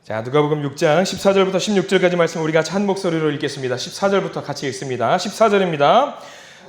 자, 누가복음 6장 14절부터 16절까지 말씀 우리 같이 한 목소리로 읽겠습니다. 14절부터 같이 읽습니다. 14절입니다.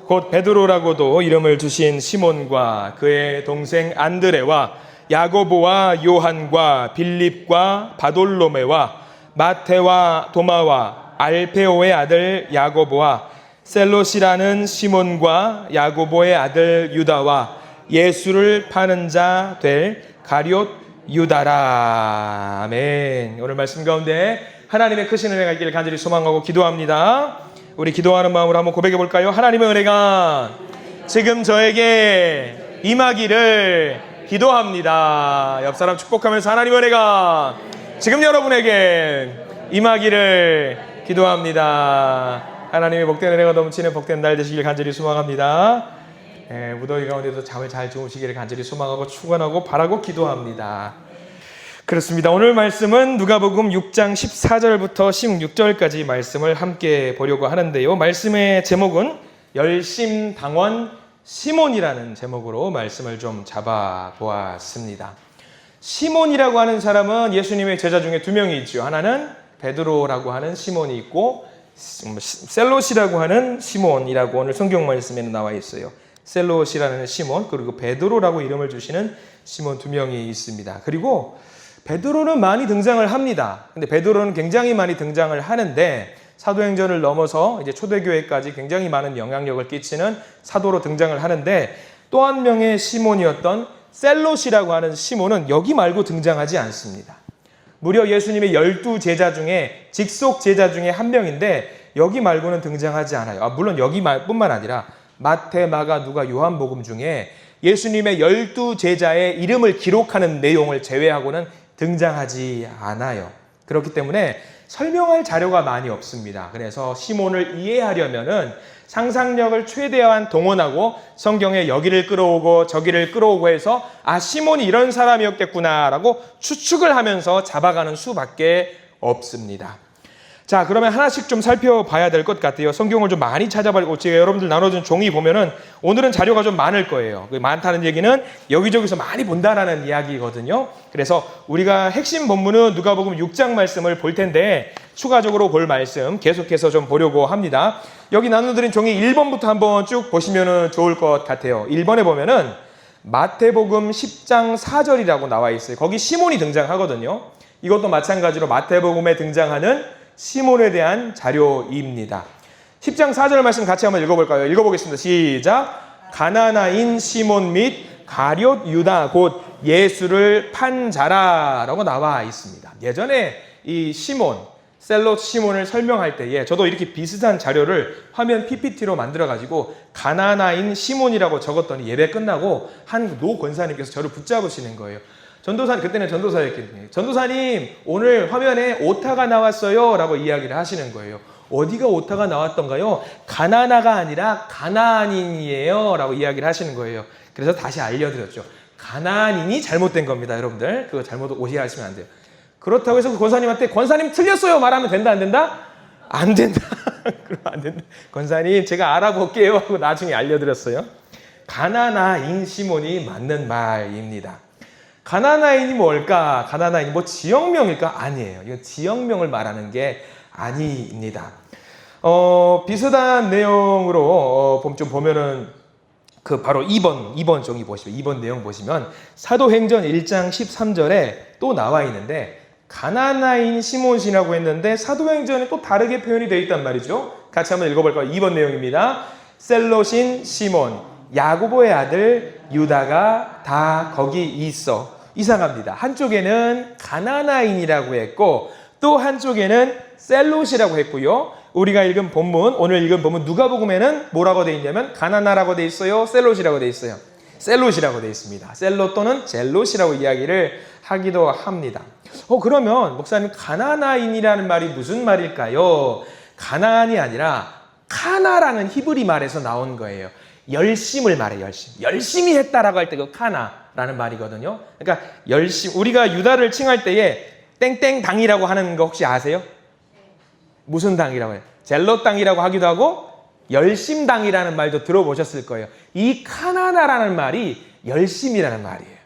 곧 베드로라고도 이름을 주신 시몬과 그의 동생 안드레와 야고보와 요한과 빌립과 바돌로메와 마테와 도마와 알페오의 아들 야고보와 셀롯이라는 시몬과 야고보의 아들 유다와 예수를 파는 자 될 가룟 유다라. 아멘. 오늘 말씀 가운데 하나님의 크신 은혜가 있기를 간절히 소망하고 기도합니다. 우리 기도하는 마음으로 한번 고백해 볼까요? 하나님의 은혜가 지금 저에게 임하기를 기도합니다. 옆 사람 축복하면서 하나님의 은혜가 지금 여러분에게 임하기를 기도합니다. 하나님의 복된 은혜가 넘치는 복된 날 되시길 간절히 소망합니다. 무더위 가운데도 잠을 잘 주무시기를 간절히 소망하고 축원하고 바라고 기도합니다. 그렇습니다. 오늘 말씀은 누가복음 6장 14절부터 16절까지 말씀을 함께 보려고 하는데요. 말씀의 제목은 열심당원 시몬이라는 제목으로 말씀을 좀 잡아보았습니다. 시몬이라고 하는 사람은 예수님의 제자 중에 두 명이 있죠. 하나는 베드로라고 하는 시몬이 있고 셀롯이라고 하는 시몬이라고 오늘 성경 말씀에는 나와 있어요. 셀롯이라는 시몬, 그리고 베드로라고 이름을 주시는 시몬 두 명이 있습니다. 그리고 베드로는 많이 등장을 합니다. 근데 베드로는 굉장히 많이 등장을 하는데 사도행전을 넘어서 이제 초대교회까지 굉장히 많은 영향력을 끼치는 사도로 등장을 하는데 또 한 명의 시몬이었던 셀롯이라고 하는 시몬은 여기 말고 등장하지 않습니다. 무려 예수님의 12제자 중에 직속 제자 중에 한 명인데 여기 말고는 등장하지 않아요. 물론 여기뿐만 아니라 마태, 마가, 누가, 요한복음 중에 예수님의 12제자의 이름을 기록하는 내용을 제외하고는 등장하지 않아요. 그렇기 때문에 설명할 자료가 많이 없습니다. 그래서 시몬을 이해하려면은 상상력을 최대한 동원하고 성경에 여기를 끌어오고 저기를 끌어오고 해서 시몬이 이런 사람이었겠구나라고 추측을 하면서 잡아가는 수밖에 없습니다. 자, 그러면 하나씩 좀 살펴봐야 될 것 같아요. 성경을 좀 많이 찾아보고 제가 여러분들 나눠준 종이 보면은 오늘은 자료가 좀 많을 거예요. 많다는 얘기는 여기저기서 많이 본다라는 이야기거든요. 그래서 우리가 핵심 본문은 누가복음 6장 말씀을 볼 텐데 추가적으로 볼 말씀 계속해서 좀 보려고 합니다. 여기 나눠드린 종이 1번부터 한번 쭉 보시면 좋을 것 같아요. 1번에 보면은 마태복음 10장 4절이라고 나와 있어요. 거기 시몬이 등장하거든요. 이것도 마찬가지로 마태복음에 등장하는 시몬에 대한 자료입니다. 10장 4절 말씀 같이 한번 읽어볼까요? 읽어보겠습니다. 시작. 가나나인 시몬 및 가룟 유다 곧 예수를 판 자라 라고 나와 있습니다. 예전에 이 시몬, 셀롯 시몬을 설명할 때에 저도 이렇게 비슷한 자료를 화면 PPT로 만들어가지고 가나나인 시몬이라고 적었더니 예배 끝나고 한 노 권사님께서 저를 붙잡으시는 거예요. 전도사님, 그때는 전도사였거든요. 전도사님, 오늘 화면에 오타가 나왔어요 라고 이야기를 하시는 거예요. 어디가 오타가 나왔던가요? 가나나가 아니라 가나안인이에요 라고 이야기를 하시는 거예요. 그래서 다시 알려드렸죠. 가나안인이 잘못된 겁니다, 여러분들. 그거 잘못 오해하시면 안 돼요. 그렇다고 해서 그 권사님한테 권사님 틀렸어요 말하면 된다, 안 된다? 안 된다. 그럼 안 된다. 권사님, 제가 알아볼게요 하고 나중에 알려드렸어요. 가나나인 시몬이 맞는 말입니다. 가나나인이 뭘까? 가나나인이 지역명일까? 아니에요. 이건 지역명을 말하는 게 아닙니다. 비슷한 내용으로 좀 보면은 바로 2번 종이 보시면 2번 내용 보시면 사도행전 1장 13절에 또 나와 있는데 가나나인 시몬이라고 했는데 사도행전에 또 다르게 표현이 되어 있단 말이죠. 같이 한번 읽어볼까요? 2번 내용입니다. 셀롯인 시몬, 야고보의 아들 유다가 다 거기 있어. 이상합니다. 한쪽에는 가나나인이라고 했고 또 한쪽에는 셀롯이라고 했고요. 우리가 읽은 본문, 오늘 읽은 본문 누가복음에는 뭐라고 되어 있냐면 가나나라고 되어 있어요. 셀롯이라고 되어 있어요. 셀롯이라고 되어 있습니다. 셀롯 또는 젤롯이라고 이야기를 하기도 합니다. 그러면 목사님, 가나나인이라는 말이 무슨 말일까요? 가나안이 아니라 카나라는 히브리 말에서 나온 거예요. 열심을 말해요. 열심히 했다라고 할 때 그 카나라는 말이거든요. 그러니까 우리가 유다를 칭할 때에 땡땡 당이라고 하는 거 혹시 아세요? 무슨 당이라고 해요? 젤롯 당이라고 하기도 하고 열심당이라는 말도 들어보셨을 거예요. 이 카나나라는 말이 열심이라는 말이에요.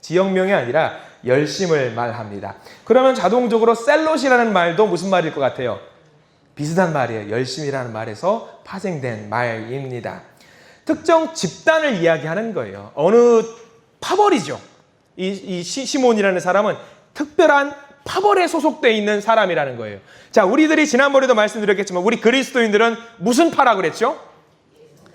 지역명이 아니라 열심을 말합니다. 그러면 자동적으로 셀롯이라는 말도 무슨 말일 것 같아요? 비슷한 말이에요. 열심이라는 말에서 파생된 말입니다. 특정 집단을 이야기하는 거예요. 어느 파벌이죠. 이 시몬이라는 사람은 특별한 파벌에 소속되어 있는 사람이라는 거예요. 자, 우리들이 지난번에도 말씀드렸겠지만 우리 그리스도인들은 무슨 파라 그랬죠?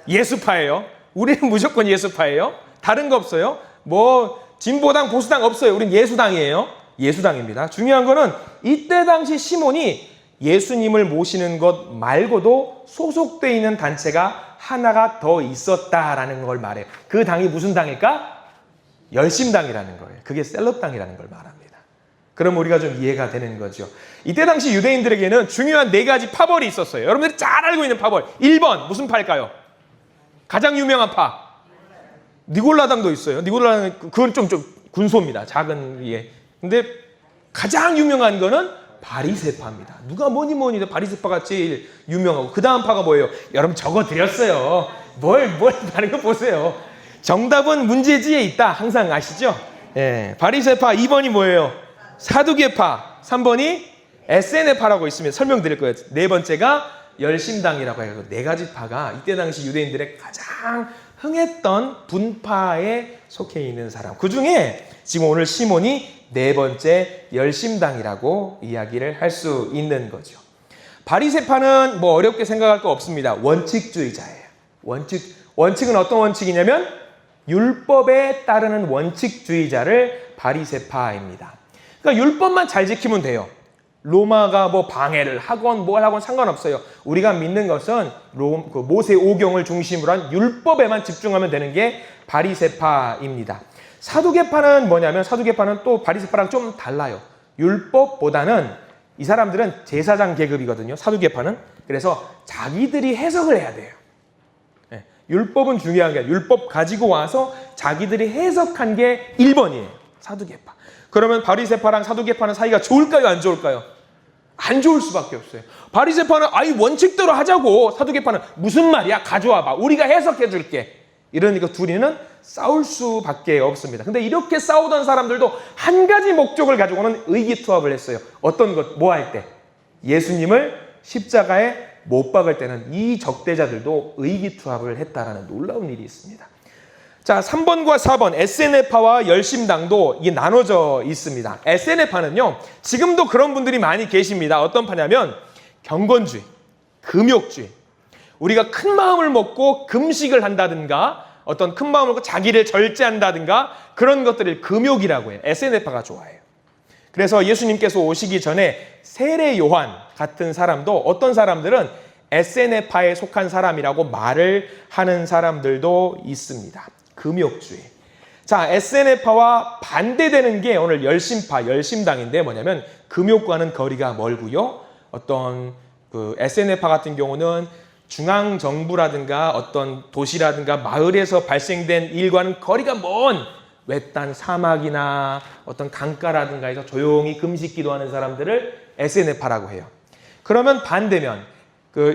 예수파예요. 우리는 무조건 예수파예요. 다른 거 없어요. 뭐 진보당 보수당 없어요. 우린 예수당이에요. 예수당입니다. 중요한 거는 이때 당시 시몬이 예수님을 모시는 것 말고도 소속되어 있는 단체가 하나가 더 있었다라는 걸 말해요. 그 당이 무슨 당일까? 열심당이라는 거예요. 그게 셀롯당이라는 걸 말합니다. 그럼 우리가 좀 이해가 되는 거죠. 이때 당시 유대인들에게는 중요한 4가지 파벌이 있었어요. 여러분들이 잘 알고 있는 파벌. 1번 무슨 파일까요? 가장 유명한 파. 니골라당도 있어요. 니골라당 그건 좀 군소입니다. 작은 예. 근데 가장 유명한 거는 바리새파입니다. 누가 뭐니 해도 바리새파가 제일 유명하고 그 다음 파가 뭐예요? 여러분 적어 드렸어요. 뭘 다른 거 보세요. 정답은 문제지에 있다. 항상 아시죠? 예. 바리새파 2번이 뭐예요? 사두개파. 3번이 에세네파라고 있으면 설명드릴 거예요. 4번째가 열심당이라고 해요. 4가지 파가 이때 당시 유대인들의 가장 흥했던 분파에 속해 있는 사람. 그 중에 지금 오늘 시몬이 4번째 열심당이라고 이야기를 할 수 있는 거죠. 바리새파는 뭐 어렵게 생각할 거 없습니다. 원칙주의자예요. 원칙은 어떤 원칙이냐면 율법에 따르는 원칙주의자를 바리새파입니다. 그러니까 율법만 잘 지키면 돼요. 로마가 뭐 방해를 하건 뭘 하건 상관없어요. 우리가 믿는 것은 모세 오경을 중심으로 한 율법에만 집중하면 되는 게 바리새파입니다. 사두개파는 뭐냐면 사두개파는 또 바리새파랑 좀 달라요. 율법보다는 이 사람들은 제사장 계급이거든요. 사두개파는. 그래서 자기들이 해석을 해야 돼요. 네. 율법은 중요한 게 아니라 율법 가지고 와서 자기들이 해석한 게 1번이에요. 사두개파. 그러면 바리새파랑 사두개파는 사이가 좋을까요? 안 좋을까요? 안 좋을 수밖에 없어요. 바리새파는 아이 원칙대로 하자고. 사두개파는 무슨 말이야? 가져와봐. 우리가 해석해 줄게. 이러니까 둘이는 싸울 수밖에 없습니다. 근데 이렇게 싸우던 사람들도 한 가지 목적을 가지고는 의기투합을 했어요. 어떤 것, 뭐 할 때? 예수님을 십자가에 못 박을 때는 이 적대자들도 의기투합을 했다라는 놀라운 일이 있습니다. 자, 3번과 4번 에세네파와 열심당도 이게 나눠져 있습니다. 에세네파는요, 지금도 그런 분들이 많이 계십니다. 어떤 파냐면 경건주의, 금욕주의. 우리가 큰 마음을 먹고 금식을 한다든가 어떤 큰 마음을 먹고 자기를 절제한다든가 그런 것들을 금욕이라고 해요. 에세네파가 좋아해요. 그래서 예수님께서 오시기 전에 세례 요한 같은 사람도 어떤 사람들은 에세네파에 속한 사람이라고 말을 하는 사람들도 있습니다. 금욕주의. 자, 에세네파와 반대되는 게 오늘 열심파, 열심당인데 뭐냐면 금욕과는 거리가 멀고요. 어떤 에세네파 같은 경우는 중앙정부라든가 어떤 도시라든가 마을에서 발생된 일과는 거리가 먼 외딴 사막이나 어떤 강가라든가 해서 조용히 금식 기도하는 사람들을 에세네파라고 해요. 그러면 반대면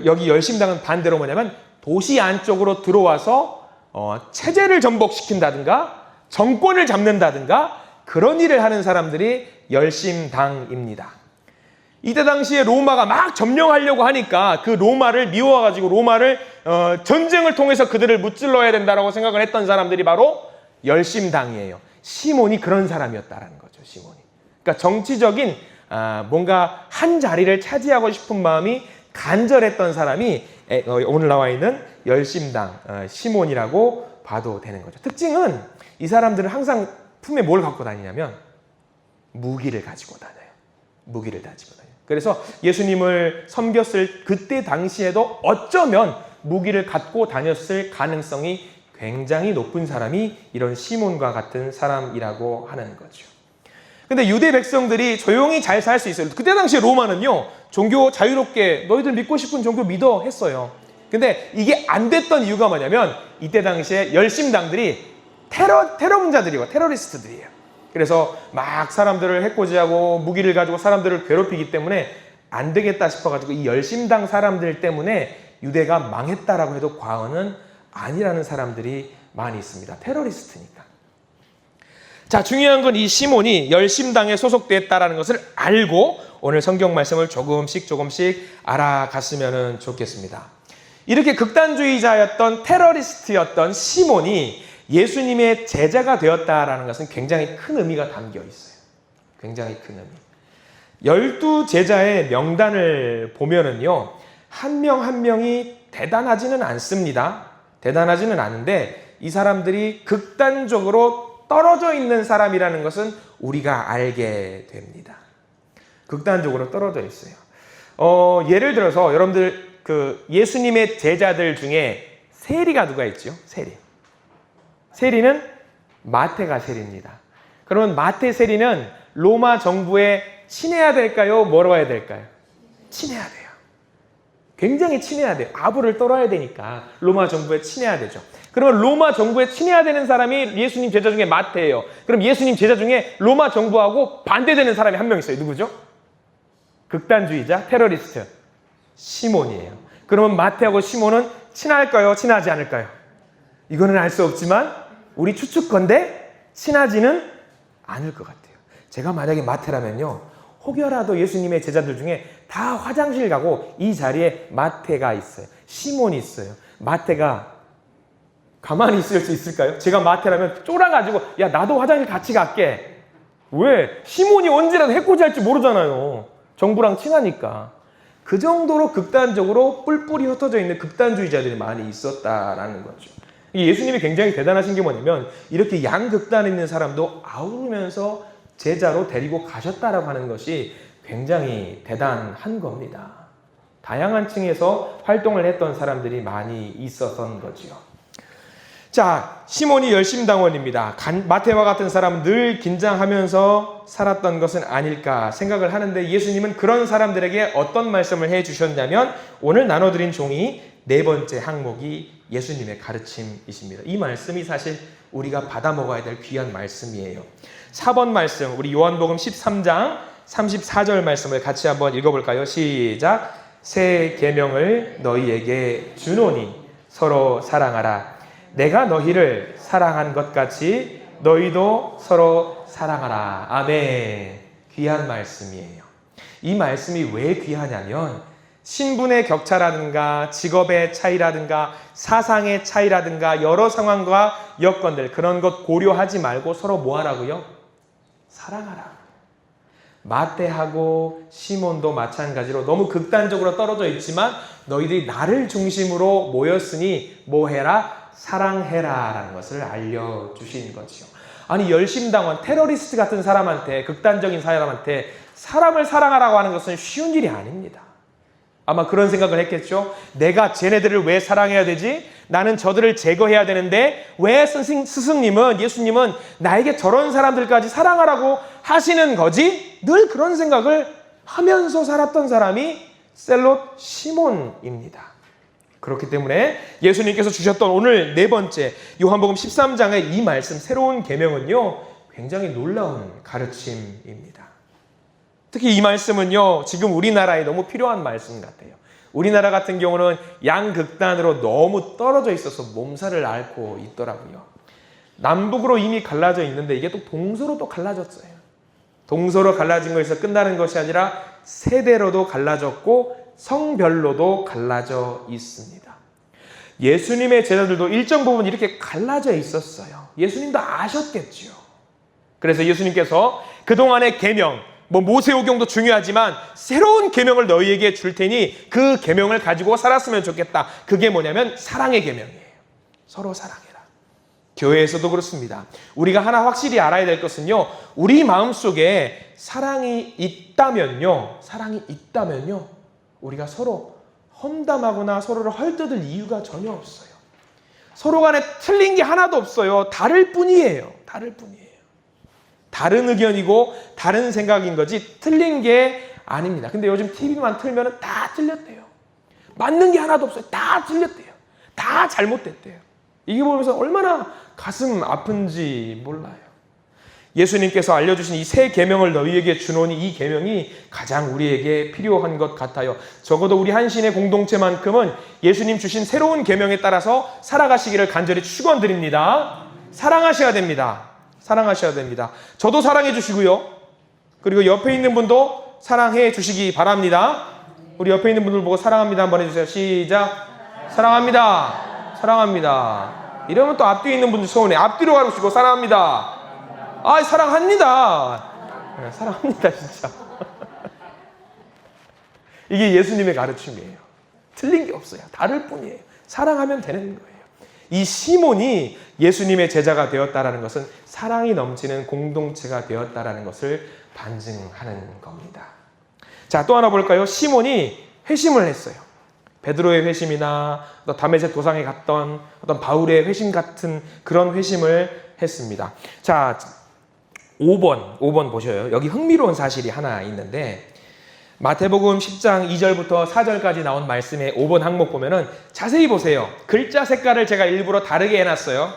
여기 열심당은 반대로 뭐냐면 도시 안쪽으로 들어와서 체제를 전복시킨다든가 정권을 잡는다든가 그런 일을 하는 사람들이 열심당입니다. 이때 당시에 로마가 막 점령하려고 하니까 그 로마를 미워가지고 로마를 전쟁을 통해서 그들을 무찔러야 된다라고 생각을 했던 사람들이 바로 열심당이에요. 시몬이 그런 사람이었다라는 거죠. 시몬이. 그러니까 정치적인 뭔가 한 자리를 차지하고 싶은 마음이 간절했던 사람이 오늘 나와 있는 열심당 시몬이라고 봐도 되는 거죠. 특징은 이 사람들은 항상 품에 뭘 갖고 다니냐면 무기를 가지고 다녀요. 무기를 가지고 다녀요. 그래서 예수님을 섬겼을 그때 당시에도 어쩌면 무기를 갖고 다녔을 가능성이 굉장히 높은 사람이 이런 시몬과 같은 사람이라고 하는 거죠. 근데 유대 백성들이 조용히 잘 살 수 있어요. 그때 당시 로마는요, 종교 자유롭게 너희들 믿고 싶은 종교 믿어 했어요. 근데 이게 안 됐던 이유가 뭐냐면 이때 당시에 열심당들이 테러문자들이고 테러리스트들이에요. 그래서 막 사람들을 해코지하고 무기를 가지고 사람들을 괴롭히기 때문에 안 되겠다 싶어가지고 이 열심당 사람들 때문에 유대가 망했다라고 해도 과언은 아니라는 사람들이 많이 있습니다. 테러리스트니까. 자, 중요한 건 이 시몬이 열심당에 소속됐다라는 것을 알고 오늘 성경 말씀을 조금씩 알아갔으면 좋겠습니다. 이렇게 극단주의자였던 테러리스트였던 시몬이 예수님의 제자가 되었다라는 것은 굉장히 큰 의미가 담겨 있어요. 굉장히 큰 의미. 12제자의 명단을 보면은요, 한 명 한 명이 대단하지는 않습니다. 대단하지는 않은데 이 사람들이 극단적으로 떨어져 있는 사람이라는 것은 우리가 알게 됩니다. 극단적으로 떨어져 있어요. 예를 들어서 여러분들 그 예수님의 제자들 중에 세리가 누가 있죠? 세리는 마태가 세리입니다. 그러면 마태 세리는 로마 정부에 친해야 될까요? 멀어야 될까요? 친해야 돼요. 굉장히 친해야 돼요. 아부를 떨어야 되니까 로마 정부에 친해야 되죠. 그러면 로마 정부에 친해야 되는 사람이 예수님 제자 중에 마태예요. 그럼 예수님 제자 중에 로마 정부하고 반대되는 사람이 한 명 있어요. 누구죠? 극단주의자, 테러리스트. 시몬이에요. 그러면 마태하고 시몬은 친할까요? 친하지 않을까요? 이거는 알 수 없지만 우리 추측컨대 친하지는 않을 것 같아요. 제가 만약에 마태라면요, 혹여라도 예수님의 제자들 중에 다 화장실 가고 이 자리에 마태가 있어요. 시몬이 있어요. 마태가 가만히 있을 수 있을까요? 제가 마태라면 쫄아가지고 야 나도 화장실 같이 갈게. 왜? 시몬이 언제라도 해코지할지 모르잖아요. 정부랑 친하니까. 그 정도로 극단적으로 뿔뿔이 흩어져 있는 극단주의자들이 많이 있었다라는 거죠. 예수님이 굉장히 대단하신 게 뭐냐면 이렇게 양극단에 있는 사람도 아우르면서 제자로 데리고 가셨다라고 하는 것이 굉장히 대단한 겁니다. 다양한 층에서 활동을 했던 사람들이 많이 있었던 거지요. 자, 시몬이 열심당원입니다. 마태와 같은 사람은 늘 긴장하면서 살았던 것은 아닐까 생각을 하는데 예수님은 그런 사람들에게 어떤 말씀을 해주셨냐면 오늘 나눠드린 종이 네 번째 항목이 예수님의 가르침이십니다. 이 말씀이 사실 우리가 받아 먹어야 될 귀한 말씀이에요. 4번 말씀, 우리 요한복음 13장 34절 말씀을 같이 한번 읽어볼까요? 시작. 새 계명을 너희에게 주노니 서로 사랑하라. 내가 너희를 사랑한 것 같이 너희도 서로 사랑하라. 아멘. 귀한 말씀이에요. 이 말씀이 왜 귀하냐면 신분의 격차라든가 직업의 차이라든가 사상의 차이라든가 여러 상황과 여건들 그런 것 고려하지 말고 서로 뭐 하라고요? 사랑하라. 마태하고 시몬도 마찬가지로 너무 극단적으로 떨어져 있지만 너희들이 나를 중심으로 모였으니 뭐 해라? 사랑해라 라는 것을 알려주신 거지요. 아니 열심당원 테러리스트 같은 사람한테 극단적인 사람한테 사람을 사랑하라고 하는 것은 쉬운 일이 아닙니다. 아마 그런 생각을 했겠죠. 내가 쟤네들을 왜 사랑해야 되지? 나는 저들을 제거해야 되는데 왜 스승님은 예수님은 나에게 저런 사람들까지 사랑하라고 하시는 거지? 늘 그런 생각을 하면서 살았던 사람이 셀롯 시몬입니다. 그렇기 때문에 예수님께서 주셨던 오늘 네 번째 요한복음 13장의 이 말씀 새로운 계명은요 굉장히 놀라운 가르침입니다. 특히 이 말씀은요 지금 우리나라에 너무 필요한 말씀 같아요. 우리나라 같은 경우는 양극단으로 너무 떨어져 있어서 몸살을 앓고 있더라고요. 남북으로 이미 갈라져 있는데 이게 또 동서로 또 갈라졌어요. 동서로 갈라진 것에서 끝나는 것이 아니라 세대로도 갈라졌고 성별로도 갈라져 있습니다. 예수님의 제자들도 일정 부분 이렇게 갈라져 있었어요. 예수님도 아셨겠죠. 그래서 예수님께서 그동안의 계명, 모세오경도 중요하지만 새로운 계명을 너희에게 줄 테니 그 계명을 가지고 살았으면 좋겠다. 그게 뭐냐면 사랑의 계명이에요. 서로 사랑해라. 교회에서도 그렇습니다. 우리가 하나 확실히 알아야 될 것은요. 우리 마음속에 사랑이 있다면요. 우리가 서로 험담하거나 서로를 헐뜯을 이유가 전혀 없어요. 서로 간에 틀린 게 하나도 없어요. 다를 뿐이에요. 다른 의견이고 다른 생각인 거지 틀린 게 아닙니다. 근데 요즘 TV만 틀면 다 틀렸대요. 맞는 게 하나도 없어요. 다 틀렸대요. 다 잘못됐대요. 이게 보면서 얼마나 가슴 아픈지 몰라요. 예수님께서 알려주신 이 새 계명을 너희에게 주노니 이 계명이 가장 우리에게 필요한 것 같아요. 적어도 우리 한신의 공동체만큼은 예수님 주신 새로운 계명에 따라서 살아가시기를 간절히 축원드립니다. 사랑하셔야 됩니다. 사랑하셔야 됩니다. 저도 사랑해 주시고요. 그리고 옆에 있는 분도 사랑해 주시기 바랍니다. 우리 옆에 있는 분들 보고 사랑합니다 한번 해주세요. 시작. 사랑합니다. 사랑합니다. 이러면 또 앞뒤에 있는 분들 서운해. 앞뒤로 가르치고 사랑합니다. 아, 사랑합니다. 네, 사랑합니다, 진짜. 이게 예수님의 가르침이에요. 틀린 게 없어요. 다를 뿐이에요. 사랑하면 되는 거예요. 이 시몬이 예수님의 제자가 되었다라는 것은 사랑이 넘치는 공동체가 되었다라는 것을 반증하는 겁니다. 자, 또 하나 볼까요? 시몬이 회심을 했어요. 베드로의 회심이나 다메섹 도상에 갔던 어떤 바울의 회심 같은 그런 회심을 했습니다. 자, 5번 보셔요. 여기 흥미로운 사실이 하나 있는데 마태복음 10장 2절부터 4절까지 나온 말씀의 5번 항목 보면은 자세히 보세요. 글자 색깔을 제가 일부러 다르게 해놨어요.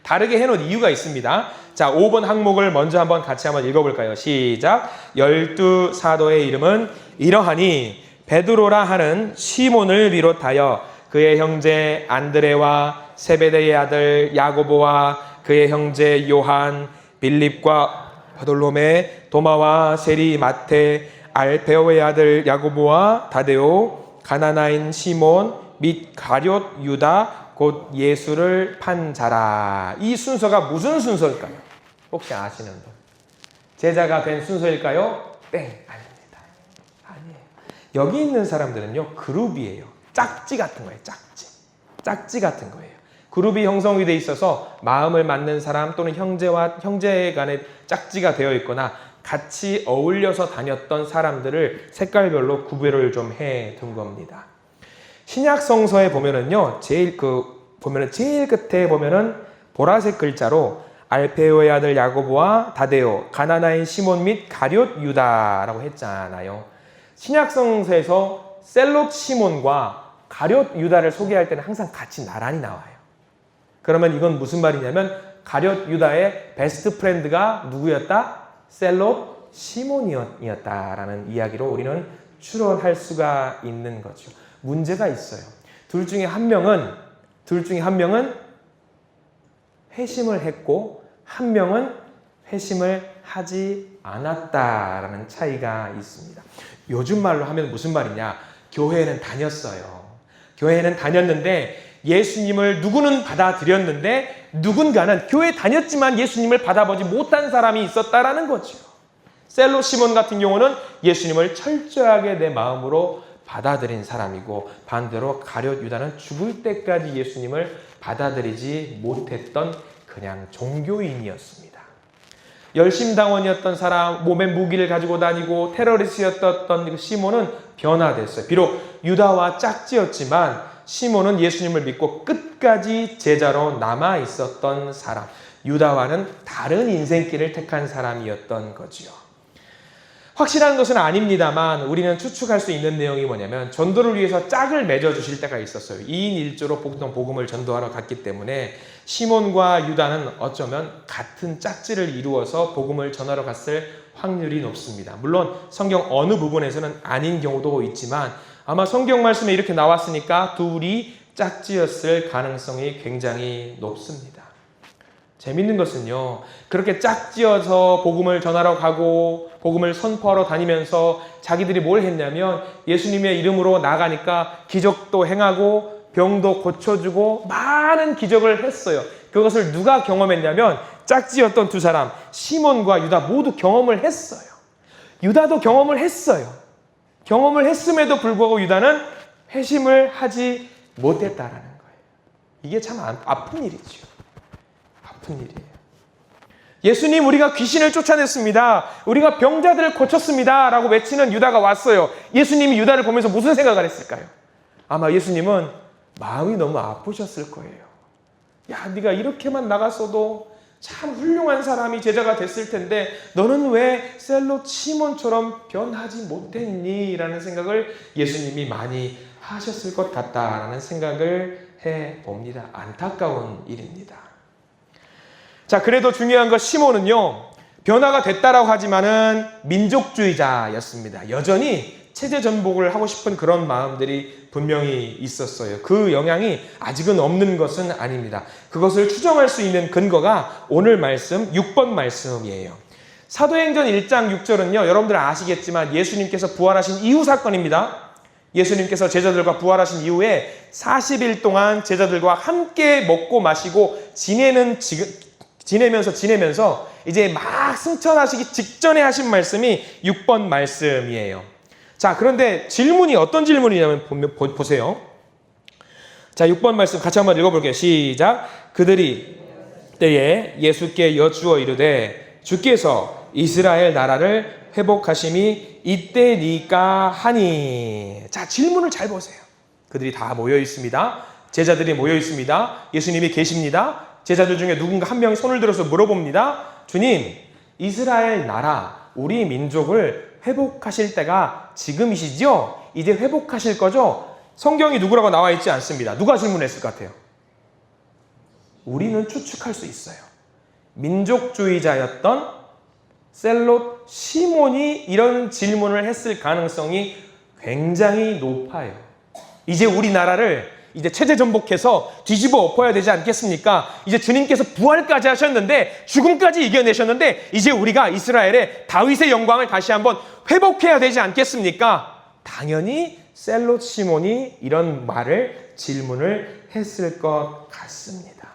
다르게 해놓은 이유가 있습니다. 자, 5번 항목을 먼저 한번 같이 한번 읽어볼까요? 시작. 12 사도의 이름은 이러하니 베드로라 하는 시몬을 비롯하여 그의 형제 안드레와 세베대의 아들 야고보와 그의 형제 요한, 빌립과 바돌로메, 도마와 세리, 마테, 알페오의 아들 야고보와 다데오, 가나나인 시몬 및 가룟 유다 곧 예수를 판 자라. 이 순서가 무슨 순서일까요? 혹시 아시는 분? 제자가 된 순서일까요? 땡, 아닙니다. 아니에요. 여기 있는 사람들은요, 그룹이에요. 짝지 같은 거예요. 짝지 같은 거예요. 그룹이 형성이 돼 있어서 마음을 맞는 사람 또는 형제와 형제 간의 짝지가 되어 있거나 같이 어울려서 다녔던 사람들을 색깔별로 구별을 좀 해 둔 겁니다. 신약 성서에 보면은요, 제일 끝에 보면은 보라색 글자로 알페오의 아들 야고보와 다데오, 가나나인 시몬 및 가룟 유다라고 했잖아요. 신약 성서에서 셀롯 시몬과 가룟 유다를 소개할 때는 항상 같이 나란히 나와요. 그러면 이건 무슨 말이냐면 가룟 유다의 베스트 프렌드가 누구였다? 셀롯 시몬이었다라는 이야기로 우리는 추론할 수가 있는 거죠. 문제가 있어요. 둘 중에 한 명은 회심을 했고 한 명은 회심을 하지 않았다라는 차이가 있습니다. 요즘 말로 하면 무슨 말이냐? 교회는 다녔어요. 교회는 다녔는데 예수님을 누구는 받아들였는데 누군가는 교회 다녔지만 예수님을 받아보지 못한 사람이 있었다라는 거죠. 셀롯 시몬 같은 경우는 예수님을 철저하게 내 마음으로 받아들인 사람이고 반대로 가룟 유다는 죽을 때까지 예수님을 받아들이지 못했던 그냥 종교인이었습니다. 열심당원이었던 사람, 몸에 무기를 가지고 다니고 테러리스트였던 시몬은 변화됐어요. 비록 유다와 짝지였지만 시몬은 예수님을 믿고 끝까지 제자로 남아 있었던 사람, 유다와는 다른 인생길을 택한 사람이었던 거지요. 확실한 것은 아닙니다만 우리는 추측할 수 있는 내용이 뭐냐면 전도를 위해서 짝을 맺어주실 때가 있었어요. 2인 1조로 복음을 전도하러 갔기 때문에 시몬과 유다는 어쩌면 같은 짝지를 이루어서 복음을 전하러 갔을 확률이 높습니다. 물론 성경 어느 부분에서는 아닌 경우도 있지만 아마 성경 말씀에 이렇게 나왔으니까 둘이 짝지였을 가능성이 굉장히 높습니다. 재밌는 것은요, 그렇게 짝지어서 복음을 전하러 가고 복음을 선포하러 다니면서 자기들이 뭘 했냐면 예수님의 이름으로 나가니까 기적도 행하고 병도 고쳐주고 많은 기적을 했어요. 그것을 누가 경험했냐면 짝지였던 두 사람, 시몬과 유다 모두 경험을 했어요. 유다도 경험을 했어요. 경험을 했음에도 불구하고 유다는 회심을 하지 못했다라는 거예요. 이게 참 아픈 일이죠. 아픈 일이에요. 예수님, 우리가 귀신을 쫓아냈습니다. 우리가 병자들을 고쳤습니다. 라고 외치는 유다가 왔어요. 예수님이 유다를 보면서 무슨 생각을 했을까요? 아마 예수님은 마음이 너무 아프셨을 거예요. 야, 네가 이렇게만 나갔어도 참 훌륭한 사람이 제자가 됐을 텐데 너는 왜 셀롯 시몬처럼 변하지 못했니? 라는 생각을 예수님이 많이 하셨을 것 같다라는 생각을 해봅니다. 안타까운 일입니다. 자, 그래도 중요한 것 시몬은요, 변화가 됐다라고 하지만은 민족주의자였습니다. 여전히 체제 전복을 하고 싶은 그런 마음들이 분명히 있었어요. 그 영향이 아직은 없는 것은 아닙니다. 그것을 추정할 수 있는 근거가 오늘 말씀 6번 말씀이에요. 사도행전 1장 6절은요. 여러분들 아시겠지만 예수님께서 부활하신 이후 사건입니다. 예수님께서 제자들과 부활하신 이후에 40일 동안 제자들과 함께 먹고 마시고 지내면서 이제 막 승천하시기 직전에 하신 말씀이 6번 말씀이에요. 자, 그런데 질문이 어떤 질문이냐면 보세요. 자, 6번 말씀 같이 한번 읽어볼게요. 시작. 그들이 때에 예수께 여쭈어 이르되 주께서 이스라엘 나라를 회복하심이 이때니까 하니. 자, 질문을 잘 보세요. 그들이 다 모여 있습니다. 제자들이 모여 있습니다. 예수님이 계십니다. 제자들 중에 누군가 한 명이 손을 들어서 물어봅니다. 주님, 이스라엘 나라, 우리 민족을 회복하실 때가 지금이시죠? 이제 회복하실 거죠? 성경이 누구라고 나와 있지 않습니다. 누가 질문했을 것 같아요? 우리는 추측할 수 있어요. 민족주의자였던 셀롯 시몬이 이런 질문을 했을 가능성이 굉장히 높아요. 이제 우리나라를 이제 체제 전복해서 뒤집어 엎어야 되지 않겠습니까? 이제 주님께서 부활까지 하셨는데 죽음까지 이겨내셨는데 이제 우리가 이스라엘의 다윗의 영광을 다시 한번 회복해야 되지 않겠습니까? 당연히 셀롯 시몬이 이런 질문을 했을 것 같습니다.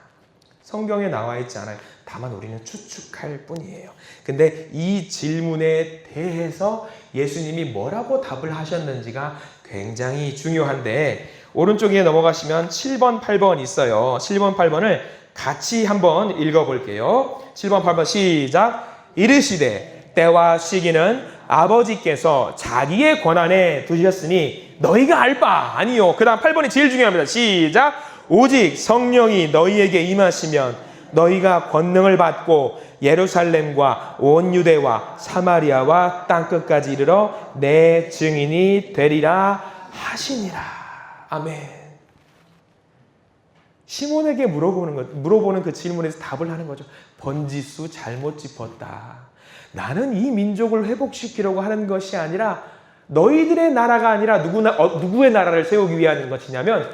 성경에 나와 있지 않아요. 다만 우리는 추측할 뿐이에요. 근데 이 질문에 대해서 예수님이 뭐라고 답을 하셨는지가 굉장히 중요한데 오른쪽에 넘어가시면 7번, 8번 있어요. 7번, 8번을 같이 한번 읽어볼게요. 7번, 8번 시작. 이르시되 때와 시기는 아버지께서 자기의 권한에 두셨으니 너희가 알 바 아니요. 그 다음 8번이 제일 중요합니다. 시작. 오직 성령이 너희에게 임하시면 너희가 권능을 받고 예루살렘과 온 유대와 사마리아와 땅끝까지 이르러 내 증인이 되리라 하시니라. 아멘. 시몬에게 물어보는 그 질문에서 답을 하는 거죠. 번지수 잘못 짚었다. 나는 이 민족을 회복시키려고 하는 것이 아니라 너희들의 나라가 아니라 누구의 나라를 세우기 위한 것이냐면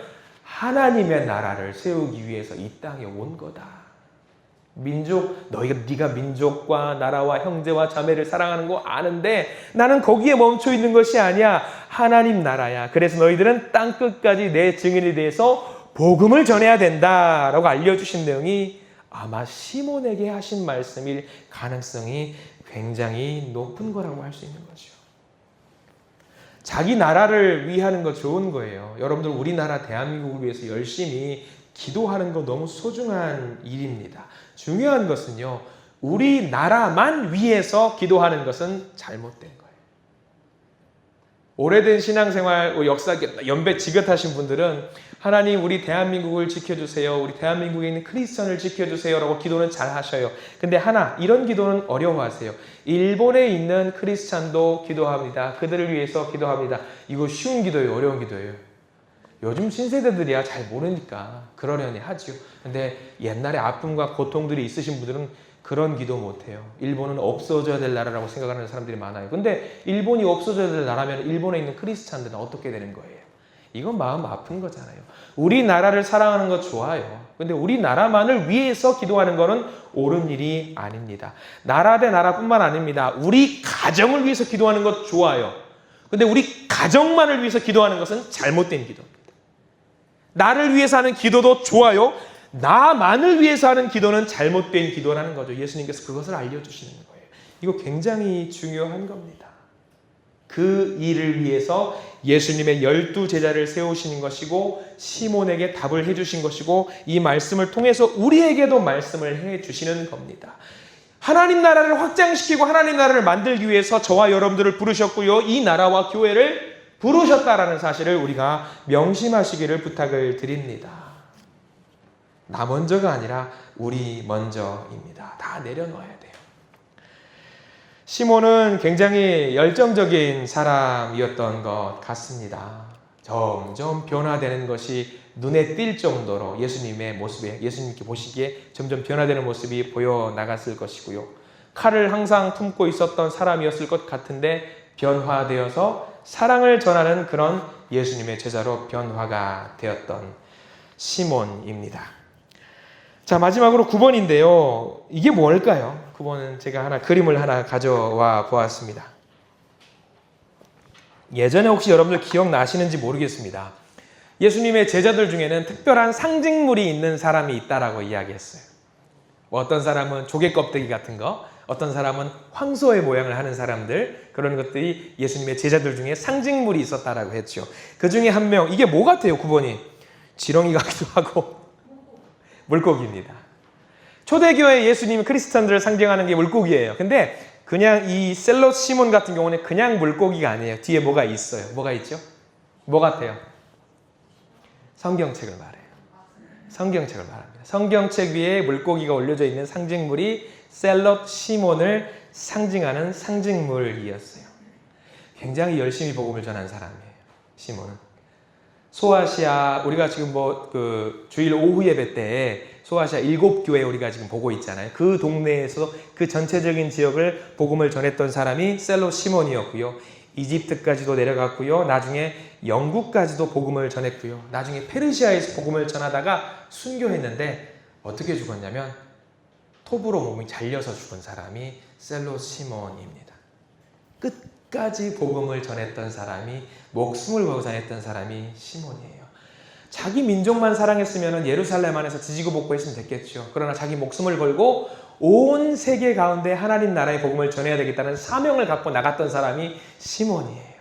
하나님의 나라를 세우기 위해서 이 땅에 온 거다. 네가 민족과 나라와 형제와 자매를 사랑하는 거 아는데 나는 거기에 멈춰 있는 것이 아니야. 하나님 나라야. 그래서 너희들은 땅끝까지 내 증인에 대해서 복음을 전해야 된다라고 알려주신 내용이 아마 시몬에게 하신 말씀일 가능성이 굉장히 높은 거라고 할 수 있는 거죠. 자기 나라를 위하는 거 좋은 거예요. 여러분들 우리나라 대한민국을 위해서 열심히 기도하는 거 너무 소중한 일입니다. 중요한 것은요. 우리나라만 위해서 기도하는 것은 잘못된 거예요. 오래된 신앙생활, 역사 연배 지긋하신 분들은 하나님 우리 대한민국을 지켜주세요. 우리 대한민국에 있는 크리스천을 지켜주세요. 라고 기도는 잘 하셔요. 근데 이런 기도는 어려워하세요. 일본에 있는 크리스찬도 기도합니다. 그들을 위해서 기도합니다. 이거 쉬운 기도예요? 어려운 기도예요? 요즘 신세대들이야 잘 모르니까 그러려니 하지요. 근데 옛날에 아픔과 고통들이 있으신 분들은 그런 기도 못해요. 일본은 없어져야 될 나라라고 생각하는 사람들이 많아요. 근데 일본이 없어져야 될 나라면 일본에 있는 크리스찬들은 어떻게 되는 거예요? 이건 마음 아픈 거잖아요. 우리나라를 사랑하는 거 좋아요. 근데 우리나라만을 위해서 기도하는 거는 옳은 일이 아닙니다. 나라 대 나라뿐만 아닙니다. 우리 가정을 위해서 기도하는 것 좋아요. 근데 우리 가정만을 위해서 기도하는 것은 잘못된 기도입니다. 나를 위해서 하는 기도도 좋아요. 나만을 위해서 하는 기도는 잘못된 기도라는 거죠. 예수님께서 그것을 알려주시는 거예요. 이거 굉장히 중요한 겁니다. 그 일을 위해서 예수님의 12제자를 세우시는 것이고 시몬에게 답을 해주신 것이고 이 말씀을 통해서 우리에게도 말씀을 해주시는 겁니다. 하나님 나라를 확장시키고 하나님 나라를 만들기 위해서 저와 여러분들을 부르셨고요. 이 나라와 교회를 부르셨다라는 사실을 우리가 명심하시기를 부탁을 드립니다. 나 먼저가 아니라 우리 먼저입니다. 다 내려놓아야 돼요. 시몬은 굉장히 열정적인 사람이었던 것 같습니다. 점점 변화되는 것이 눈에 띌 정도로 예수님의 모습에 예수님께 보시기에 점점 변화되는 모습이 보여 나갔을 것이고요. 칼을 항상 품고 있었던 사람이었을 것 같은데 변화되어서 사랑을 전하는 그런 예수님의 제자로 변화가 되었던 시몬입니다. 자, 마지막으로 9번인데요. 이게 뭘까요? 9번은 제가 그림을 하나 가져와 보았습니다. 예전에 혹시 여러분들 기억나시는지 모르겠습니다. 예수님의 제자들 중에는 특별한 상징물이 있는 사람이 있다라고 이야기했어요. 어떤 사람은 조개 껍데기 같은 거, 어떤 사람은 황소의 모양을 하는 사람들, 그런 것들이 예수님의 제자들 중에 상징물이 있었다라고 했죠. 그 중에 한 명, 이게 뭐 같아요? 9번이 지렁이 같기도 하고 물고기입니다. 초대교회 예수님이 크리스찬들을 상징하는 게 물고기예요. 근데 그냥 이 셀롯 시몬 같은 경우는 그냥 물고기가 아니에요. 뒤에 뭐가 있어요. 뭐가 있죠? 뭐 같아요? 성경책을 말해요. 성경책을 말합니다. 성경책 위에 물고기가 올려져 있는 상징물이 셀롯 시몬을 상징하는 상징물이었어요. 굉장히 열심히 복음을 전한 사람이에요. 시몬은. 소아시아, 우리가 지금 주일 오후 예배 때 소아시아 7교회 우리가 지금 보고 있잖아요. 그 동네에서 그 전체적인 지역을 복음을 전했던 사람이 셀롯 시몬이었고요. 이집트까지도 내려갔고요. 나중에 영국까지도 복음을 전했고요. 나중에 페르시아에서 복음을 전하다가 순교했는데 어떻게 죽었냐면 톱으로 몸이 잘려서 죽은 사람이 셀롯 시몬입니다. 끝까지 복음을 전했던 사람이, 목숨을 걸고 전했던 사람이 시몬이에요. 자기 민족만 사랑했으면 예루살렘 안에서 지지고 볶고 했으면 됐겠죠. 그러나 자기 목숨을 걸고 온 세계 가운데 하나님 나라의 복음을 전해야 되겠다는 사명을 갖고 나갔던 사람이 시몬이에요.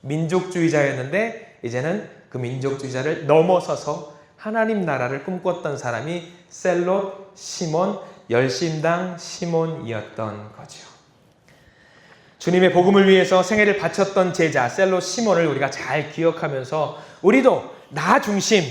민족주의자였는데 이제는 그 민족주의자를 넘어서서 하나님 나라를 꿈꿨던 사람이 셀롯 시몬, 열심당 시몬이었던 거죠. 주님의 복음을 위해서 생애를 바쳤던 제자 셀롯 시몬을 우리가 잘 기억하면서 우리도 나 중심,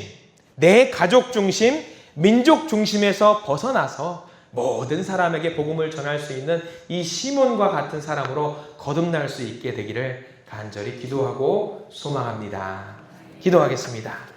내 가족 중심, 민족 중심에서 벗어나서 모든 사람에게 복음을 전할 수 있는 이 시몬과 같은 사람으로 거듭날 수 있게 되기를 간절히 기도하고 소망합니다. 기도하겠습니다.